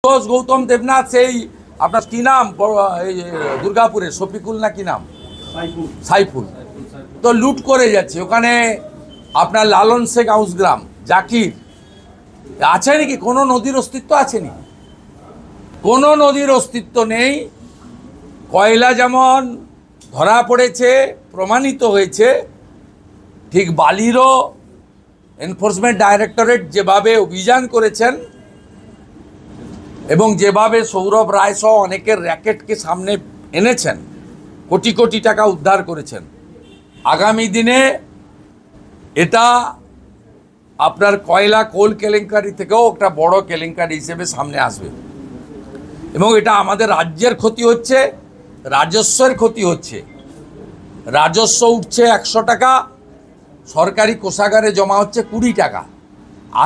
ঘোষ গৌতম দেবনাথ সেই আপনার কি নাম দুর্গাপুরে শফিকুল না কি নাম সাইফুল তো লুট করে যাচ্ছে ওখানে আপনার লালন শেখ আউসগ্রাম জাকির আছে নাকি কোনো নদীর অস্তিত্ব আছে নাকি কোনো নদীর অস্তিত্ব নেই কয়লা যেমন ধরা পড়েছে প্রমাণিত হয়েছে ঠিক বালিরও এনফোর্সমেন্ট ডাইরেক্টরেট যেভাবে অভিযান করেছেন এবং যেভাবে সৌরভ রায় সহ অনেকের র্যাকেটকে সামনে এনেছেন কোটি কোটি টাকা উদ্ধার করেছেন আগামী দিনে এটা আপনার কয়লা কোল কেলেঙ্কারি থেকেও একটা বড় কেলেঙ্কারি হিসেবে সামনে আসবে এবং এটা আমাদের রাজ্যের ক্ষতি হচ্ছে রাজস্বের ক্ষতি হচ্ছে রাজস্ব উঠছে 100 টাকা সরকারি কোষাগারে জমা হচ্ছে 20 টাকা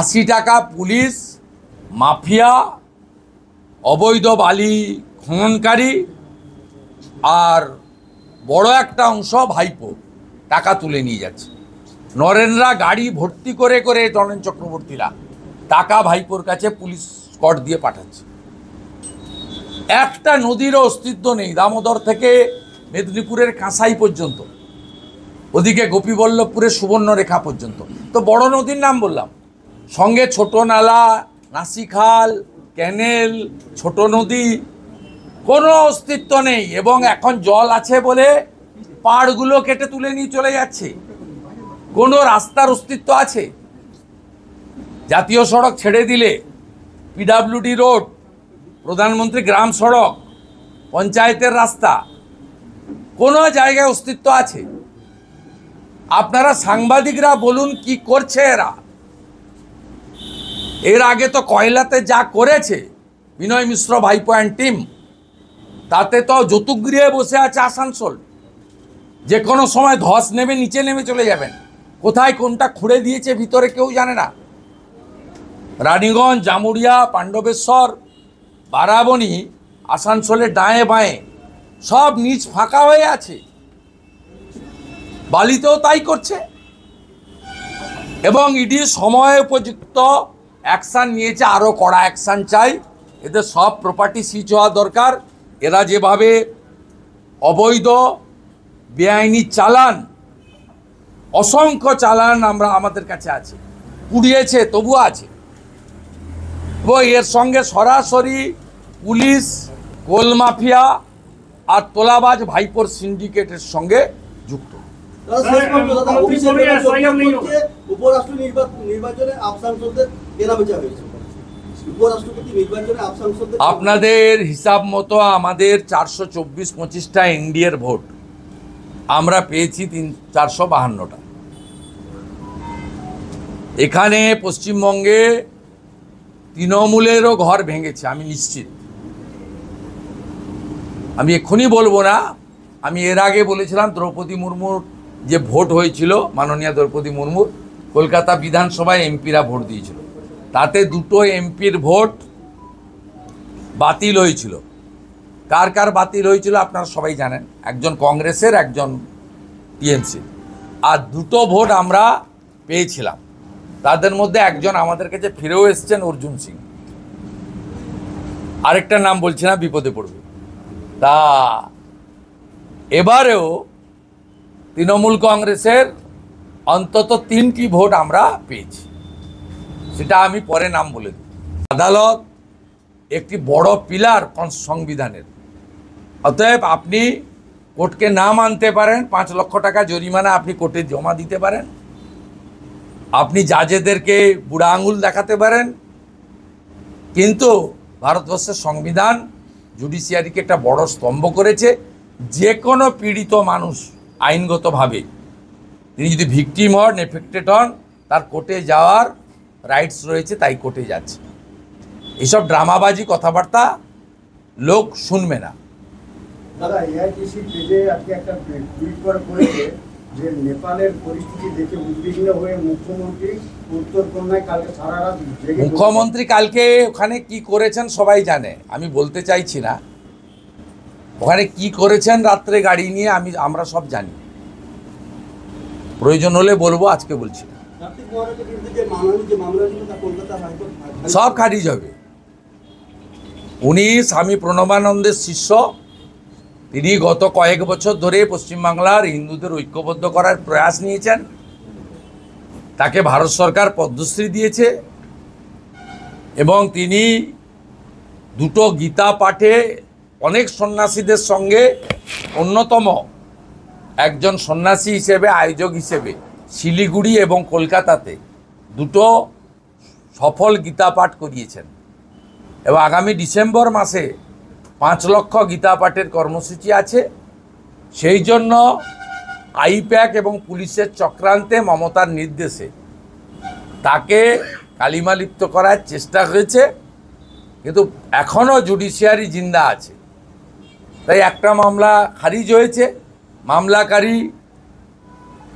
80 টাকা পুলিশ মাফিয়া অবৈধ বালি খননকারী আর বড় একটা অংশ ভাইপো টাকা তুলে নিয়ে যাচ্ছে নরেনরা গাড়ি ভর্তি করে করে নরেন চক্রবর্তীরা টাকা ভাইপোর কাছে পুলিশ স্কট দিয়ে পাঠাচ্ছে একটা নদীরও অস্তিত্ব নেই দামোদর থেকে মেদিনীপুরের কাঁসাই পর্যন্ত ওদিকে গোপীবল্লভপুরের সুবর্ণরেখা পর্যন্ত তো বড় নদীর নাম বললাম সঙ্গে ছোট নালা নাসিখাল ক্যানেল ছোট নদী কোনো অস্তিত্ব নেই এবং এখন জল আছে বলে পাড়গুলো কেটে তুলে নিয়ে চলে যাচ্ছে কোনো রাস্তার অস্তিত্ব আছে জাতীয় সড়ক ছেড়ে দিলে পিডব্লিউডি রোড প্রধানমন্ত্রী গ্রাম সড়ক পঞ্চায়েতের রাস্তা কোনো জায়গায় অস্তিত্ব আছে আপনারা সাংবাদিকরা বলুন কি করছে এরা এর আগে তো কয়লাতে যা করেছে বিনয় মিশ্র ভাইপো অ্যান্ড টিম তাতে তো যতুগৃহে বসে আছে আসানসোল যে কোনো সময় ধস নেমে নিচে নেমে চলে যাবেন কোথায় কোনটা খুঁড়ে দিয়েছে ভিতরে কেউ জানে না রানীগঞ্জ জামুরিয়া পাণ্ডবেশ্বর বারাবণী আসানসোলের ডায়ে বাঁয়ে সব নিচ ফাঁকা হয়ে আছে বালিতেও তাই করছে এবং ইডি সময় উপযুক্ত অ্যাকশান নিয়েছে আরও কড়া অ্যাকশান চাই এদের সব প্রপার্টি সিজ হওয়া দরকার এরা যেভাবে অবৈধ বেআইনি চালান অসংখ্য চালান আমাদের কাছে আছে কুড়িয়েছে তবু আছে এবং এর সঙ্গে সরাসরি পুলিশ কোল মাফিয়া আর তোলাবাজ ভাইপোর সিন্ডিকেটের সঙ্গে যুক্ত আপনাদের হিসাব মতো আমাদের 424-25টা এনডিএর ভোট আমরা পেয়েছি 452টা এখানে পশ্চিমবঙ্গে তৃণমূলেরও ঘর ভেঙেছে আমি নিশ্চিত আমি এক্ষুনি বলবো না আমি এর আগে বলেছিলাম দ্রৌপদী মুর্মুর যে ভোট হয়েছিল মাননীয় দ্রৌপদী মুর্মুর কলকাতা বিধানসভায় এমপিরা ভোট দিয়েছিল তাতে 2টো এমপির ভোট বাতিল হয়েছিল কার কার বাতিল হয়েছিল আপনারা সবাই জানেন একজন কংগ্রেসের একজন টিএমসি আর 2টো ভোট আমরা পেয়েছিলাম তাদের মধ্যে একজন আমাদের কাছে ফিরেও এসছেন অর্জুন সিং আরেকটা নাম বলছি না বিপদে পড়বে তা এবারেও তৃণমূল কংগ্রেসের অন্তত 3টি ভোট আমরা পেয়েছি সেটা আমি পরে নাম বলে দিই আদালত একটি বড় পিলার সংবিধানের অতএব আপনি কোর্টকে না মানতে পারেন 5 লক্ষ টাকা জরিমানা আপনি কোর্টে জমা দিতে পারেন আপনি জাজেদেরকে বুড়া আঙুল দেখাতে পারেন কিন্তু ভারতবর্ষের সংবিধান জুডিশিয়ারিকে একটা বড় স্তম্ভ করেছে যে কোনো পীড়িত মানুষ আইনগতভাবে তিনি যদি ভিকটিম হন এফেক্টেড হন তার কোর্টে যাওয়ার রাইটস রয়েছে তাই কোর্টে যাচ্ছে এইসব ড্রামাবাজি কথাবার্তা লোক শুনবে না দাদা এআইটিসি পেজে আজকে একটা টুইট করেছে যে নেপালের পরিস্থিতি দেখে উদ্বিগ্ন হয়ে মুখ্যমন্ত্রী উত্তরকন্যায় কালকে সারা রাত জেগে মুখ্যমন্ত্রী কালকে ওখানে কি করেছেন সবাই জানে আমি বলতে চাইছি না ওখানে কি করেছেন রাত্রে গাড়ি নিয়ে আমরা সব জানি প্রয়োজন হলে বলবো আজকে বলছি না সব খারিজ হবে উনি স্বামী প্রণবানন্দের শিষ্য। তিনি গত কয়েক বছর ধরে পশ্চিমবাংলার হিন্দুদের ঐক্যবদ্ধ করার প্রয়াস নিয়েছেন। তাকে ভারত সরকার পদ্মশ্রী দিয়েছে এবং তিনি দুটো গীতা পাঠে অনেক সন্ন্যাসীদের সঙ্গে অন্যতম একজন সন্ন্যাসী হিসেবে, আয়োজক হিসেবে শিলিগুড়ি এবং কলকাতাতে দুটো সফল গীতা পাঠ করিয়েছেন এবং আগামী ডিসেম্বর মাসে 5 লক্ষ গীতা পাঠের কর্মসূচি আছে। সেই জন্য আইপ্যাক এবং পুলিশের চক্রান্তে মমতার নির্দেশে তাকে কালিমালিপ্ত করার চেষ্টা হয়েছে, কিন্তু এখনও জুডিশিয়ারি জিন্দা আছে। তাই একটা মামলা খারিজ হয়েছে। মামলাকারী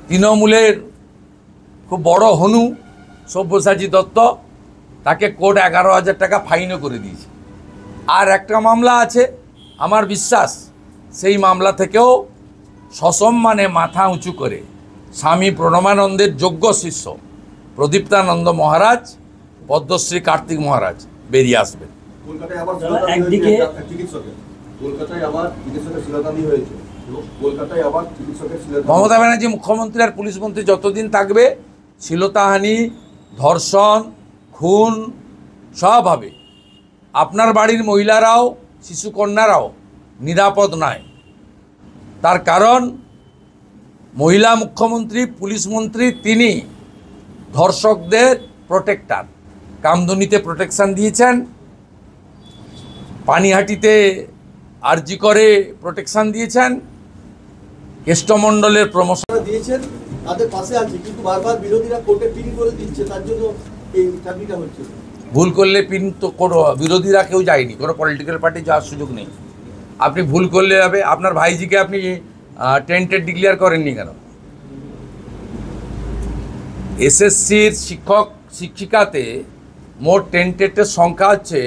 তৃণমূলের খুব বড় হনু সব্যসাচী দত্ত, তাকে কোর্ট 11,000 টাকা ফাইনও করে দিয়েছে। আর একটা মামলা আছে, আমার বিশ্বাস সেই মামলা থেকেও সসম্মানে মাথা উঁচু করে স্বামী প্রণবানন্দের যোগ্য শিষ্য প্রদীপ্তানন্দ মহারাজ, পদ্মশ্রী কার্তিক মহারাজ বেরিয়ে আসবেন। কলকাতায় আবার একদিকে চিকিৎসকের শিলাদানি হয়েছে এবং কলকাতায় আবার চিকিৎসকের শিলাদানি। মমতা ব্যানার্জি মুখ্যমন্ত্রী আর পুলিশ মন্ত্রী যতদিন থাকবে শ্লীলতাহানি, ধর্ষণ, খুন সব হবে। আপনার বাড়ির মহিলারাও, শিশুকন্যারাও নিরাপদ নয়। তার কারণ মহিলা মুখ্যমন্ত্রী, পুলিশ মন্ত্রী তিনি ধর্ষকদের প্রোটেক্টার। কামদুনিতে প্রোটেকশন দিয়েছেন, পানিহাটিতে আরজি করে প্রোটেকশন দিয়েছেন, কেষ্টমণ্ডলের প্রমোশন দিয়েছেন, তাদের পাশে আছে, কিন্তু বারবার বিরোধীরা কোর্টে পিন করে দিচ্ছে, তার জন্য এই চাকরিটা হচ্ছে। ভুল করলে পিন তো কোনো বিরোধীরা কেউ যায়নি, কোনো পলিটিক্যাল পার্টি যাওয়ার সুযোগ নেই। আপনি ভুল করলে হবে। আপনার ভাইজিকে আপনি টেন্টেড ডিক্লেয়ার করেননি কেন? এসএসসির শিক্ষক শিক্ষিকাতে মোট টেন্টেডের সংখ্যা হচ্ছে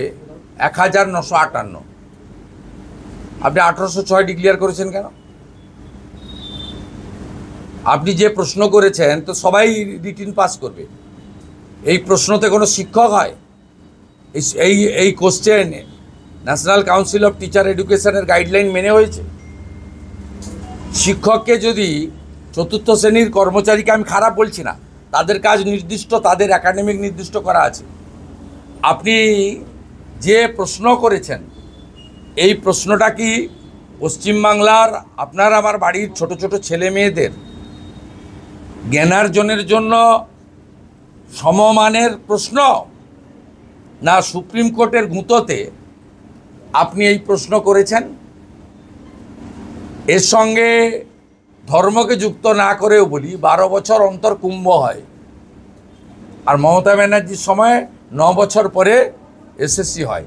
1958। আপনি 1806 ডিক্লেয়ার করেছেন কেন? আপনি যে প্রশ্ন করেছেন তো সবাই রিটিন পাস করবে। এই প্রশ্নতে কোনো শিক্ষক হয়? এই question national council of teacher এডুকেশনের গাইডলাইন মেনে হয়েছে। শিক্ষককে যদি, চতুর্থ শ্রেণীর কর্মচারীকে আমি খারাপ বলছি না, তাদের কাজ নির্দিষ্ট, তাদের একাডেমিক নির্দিষ্ট করা আছে। আপনি যে প্রশ্ন করেছেন এই প্রশ্নটা কি পশ্চিমবাংলার আপনার আমার বাড়ির ছোট ছোট ছেলে মেয়েদের জ্ঞানার্জনের জন্য সমমানের প্রশ্ন, না সুপ্রিম কোর্টের গুঁতোতে আপনি এই প্রশ্ন করেছেন? এর সঙ্গে ধর্মকে যুক্ত না করেও বলি 12 বছর অন্তর কুম্ভ হয়, আর মমতা ব্যানার্জির সময় 9 বছর পরে এসএসসি হয়,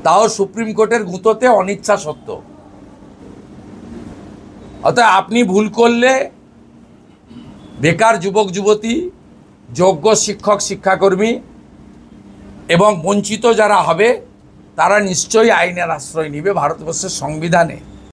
তাও সুপ্রিম কোর্টের গুঁতোতে অনিচ্ছা সত্ত্বেও। অর্থাৎ আপনি ভুল করলে বেকার যুবক যুবতী, যোগ্য শিক্ষক শিক্ষাকর্মী এবং বঞ্চিত যারা হবে তারা নিশ্চয়ই আইনের আশ্রয় নেবে। ভারতবর্ষের সংবিধানে